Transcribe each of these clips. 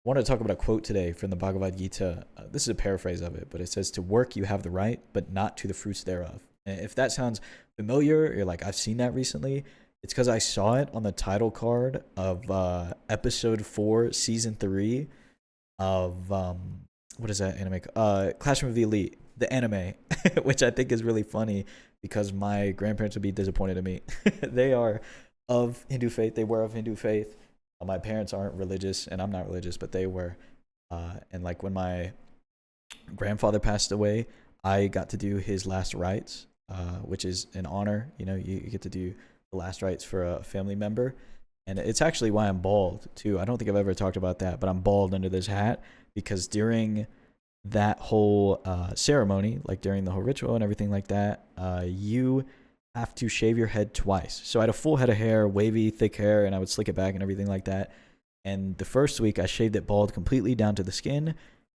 wanted to talk about a quote today from the Bhagavad Gita. This is a paraphrase of it, but it says, "To work you have the right, but not to the fruits thereof." And if that sounds familiar, you're like, I've seen that recently. It's because I saw it on the title card of episode 4, season 3 of what is that anime? Classroom of the Elite, the anime, which I think is really funny because my grandparents would be disappointed in me. They are of Hindu faith. They were of Hindu faith. My parents aren't religious, and I'm not religious, but they were. And like when my grandfather passed away, I got to do his last rites, which is an honor. You get to do the last rites for a family member. And it's actually why I'm bald, too. I don't think I've ever talked about that, but I'm bald under this hat because during that whole ceremony, like during the whole ritual and everything like that, you have to shave your head twice. So I had a full head of hair, wavy, thick hair, and I would slick it back and everything like that. And the first week I shaved it bald completely down to the skin,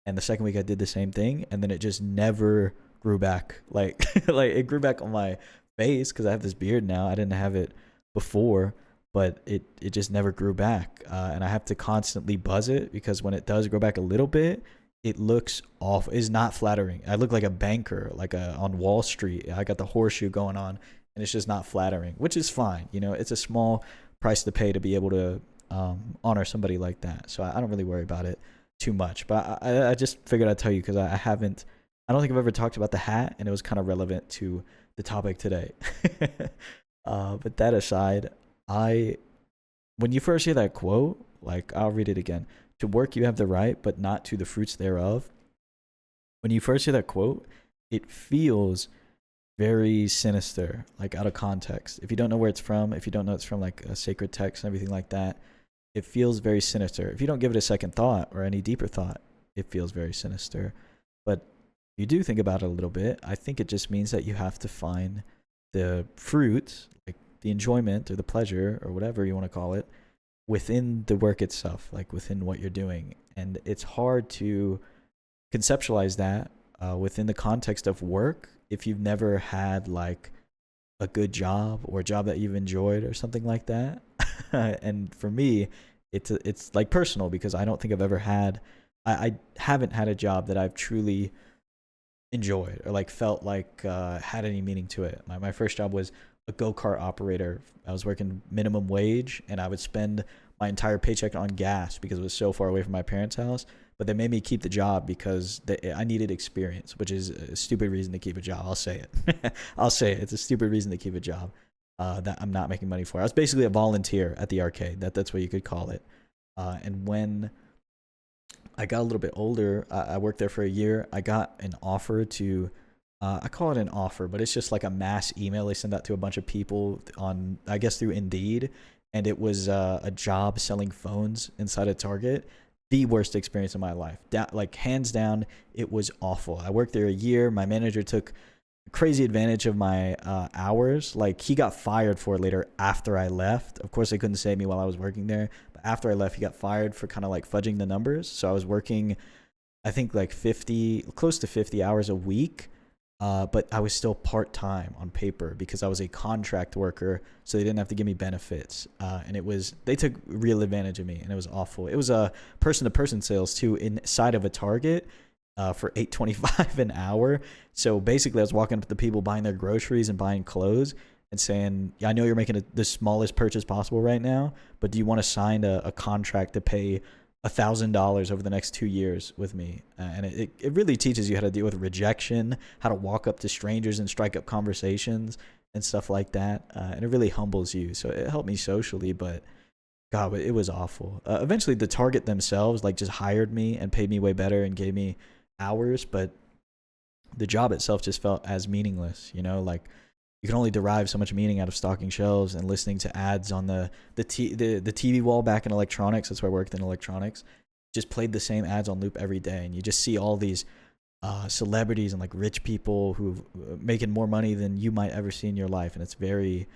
and the second week I did the same thing, and then it just never grew back. Like like it grew back on my face because I have this beard now. I didn't have it before, but it just never grew back. And I have to constantly buzz it because when it does grow back a little bit, it looks off. It's not flattering. I look like a banker, like a on Wall Street. I got the horseshoe going on, and it's just not flattering, which is fine. It's a small price to pay to be able to honor somebody like that. So I don't really worry about it too much. But I just figured I'd tell you because I haven't. I don't think I've ever talked about the hat, and it was kind of relevant to the topic today. But that aside, I when you first hear that quote, like I'll read it again. To work you have the right, but not to the fruits thereof. When you first hear that quote, it feels very sinister, like out of context. If you don't know where it's from, if you don't know it's from like a sacred text and everything like that, it feels very sinister. If you don't give it a second thought or any deeper thought, it feels very sinister. But if you do think about it a little bit, I think it just means that you have to find the fruit, like the enjoyment or the pleasure or whatever you want to call it, within the work itself, like within what you're doing. And it's hard to conceptualize that within the context of work if you've never had like a good job or a job that you've enjoyed or something like that. And for me, it's like personal because I don't think I've ever had I haven't had a job that I've truly enjoyed or like felt like had any meaning to it. My first job was a go-kart operator. I was working minimum wage, and I would spend my entire paycheck on gas because it was so far away from my parents' house. But they made me keep the job because I needed experience, which is a stupid reason to keep a job. I'll say it. I'll say it. It's a stupid reason to keep a job that I'm not making money for. I was basically a volunteer at the arcade. That's what you could call it. And when I got a little bit older, I worked there for a year. I got an offer to I call it an offer, but it's just like a mass email they send out to a bunch of people on, I guess, through Indeed. And it was a job selling phones inside a Target. The worst experience of my life. Like, hands down, it was awful. I worked there a year. My manager took crazy advantage of my hours. Like, he got fired for it later after I left. Of course, they couldn't save me while I was working there. But after I left, he got fired for kind of like fudging the numbers. So I was working, I think, like 50, close to 50 hours a week. But I was still part-time on paper because I was a contract worker, so they didn't have to give me benefits. And they took real advantage of me, and it was awful. It was a person-to-person sales too inside of a Target for $8.25 an hour. So basically, I was walking up to people buying their groceries and buying clothes and saying, yeah, I know you're making the smallest purchase possible right now, but do you want to sign a contract to pay $1,000 over the next 2 years with me? And it really teaches you how to deal with rejection, how to walk up to strangers and strike up conversations and stuff like that. And it really humbles you. So it helped me socially, but God, it was awful. Eventually the Target themselves like just hired me and paid me way better and gave me hours, but the job itself just felt as meaningless, like you can only derive so much meaning out of stocking shelves and listening to ads on the TV wall back in electronics. That's where I worked in electronics. Just played the same ads on loop every day, and you just see all these celebrities and like rich people who making more money than you might ever see in your life, and it's very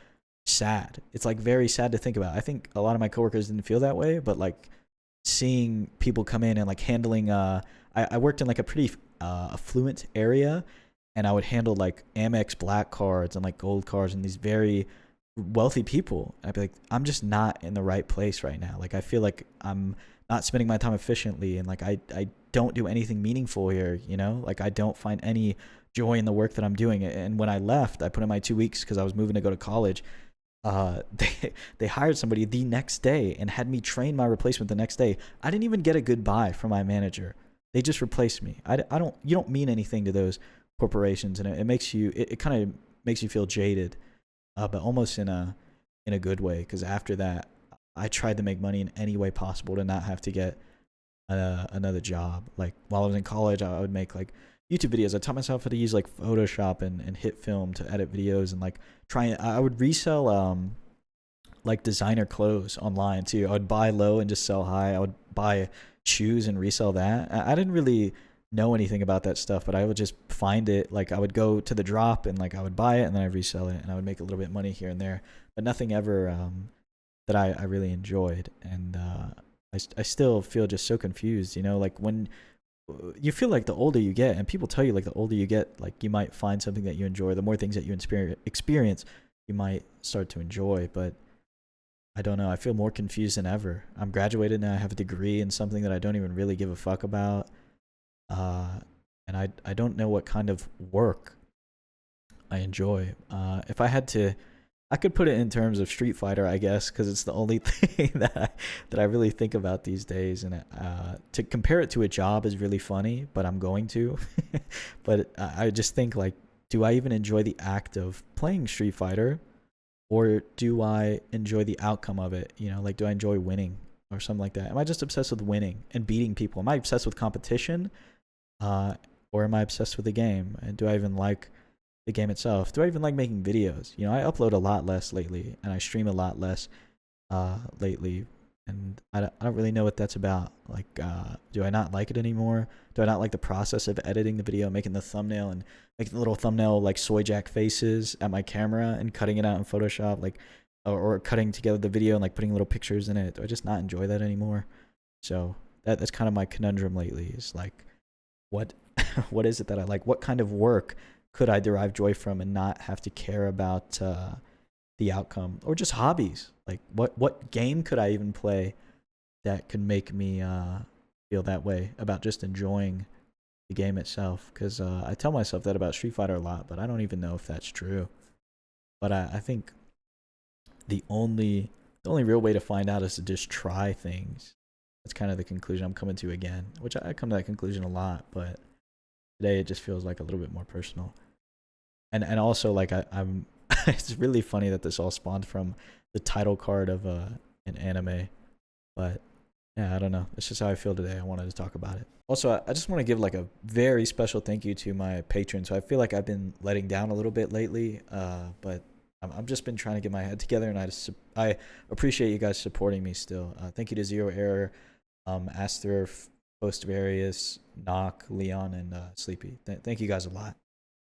sad. It's like very sad to think about. I think a lot of my coworkers didn't feel that way, but like seeing people come in and like handling I worked in like a pretty affluent area, and I would handle like Amex black cards and like gold cards and these very wealthy people. I'd be like, I'm just not in the right place right now. Like, I feel like I'm not spending my time efficiently, and like I don't do anything meaningful here, you know? Like I don't find any joy in the work that I'm doing. And when I left, I put in my 2 weeks because I was moving to go to college. They hired somebody the next day and had me train my replacement the next day. I didn't even get a goodbye from my manager. They just replaced me. I don't you don't mean anything to those corporations, and it makes you it kind of makes you feel jaded, but almost in a good way. Because after that, I tried to make money in any way possible to not have to get another job. Like while I was in college, I would make like YouTube videos. I taught myself how to use like Photoshop and hit film to edit videos, and like I would resell like designer clothes online too. I would buy low and just sell high. I would buy shoes and resell that. I didn't really know anything about that stuff, but I would just find it. Like I would go to the drop and like I would buy it and then I'd resell it and I would make a little bit of money here and there, but nothing ever that I really enjoyed. And I still feel just so confused, you know, like when you feel like the older you get, and people tell you like the older you get, like you might find something that you enjoy. The more things that you experience, you might start to enjoy. But I don't know. I feel more confused than ever. I'm graduated now. I have a degree in something that I don't even really give a fuck about. And I don't know what kind of work I enjoy. If I had to, I could put it in terms of Street Fighter, I guess, because it's the only thing that I really think about these days. And to compare it to a job is really funny, but I'm going to. But I just think like, do I even enjoy the act of playing Street Fighter, or do I enjoy the outcome of it? You know, like do I enjoy winning or something like that? Am I just obsessed with winning and beating people? Am I obsessed with competition, or am I obsessed with the game? And do I even like the game itself? Do I even like making videos? You know, I upload a lot less lately, and I stream a lot less lately, and I don't really know what that's about. Like, do I not like it anymore? Do I not like the process of editing the video, making the thumbnail, and making the little thumbnail like soy jack faces at my camera and cutting it out in Photoshop, like, or cutting together the video and like putting little pictures in it? Do I just not enjoy that anymore? So that's kind of my conundrum lately. Is like, what what is it that I like? What kind of work could I derive joy from and not have to care about the outcome? Or just hobbies. Like what game could I even play that could make me feel that way about just enjoying the game itself? Because I tell myself that about Street Fighter a lot, but I don't even know if that's true. But I think the only real way to find out is to just try things. That's kind of the conclusion I'm coming to again, which I come to that conclusion a lot, but today it just feels like a little bit more personal. And also like I'm it's really funny that this all spawned from the title card of an anime. But yeah, I don't know. It's just how I feel today. I wanted to talk about it. Also, I just want to give like a very special thank you to my patrons. So I feel like I've been letting down a little bit lately, but I've just been trying to get my head together, and I appreciate you guys supporting me still. Thank you to Zero Error, Aster, Post Various, Knock, Leon, and Sleepy. Thank you guys a lot.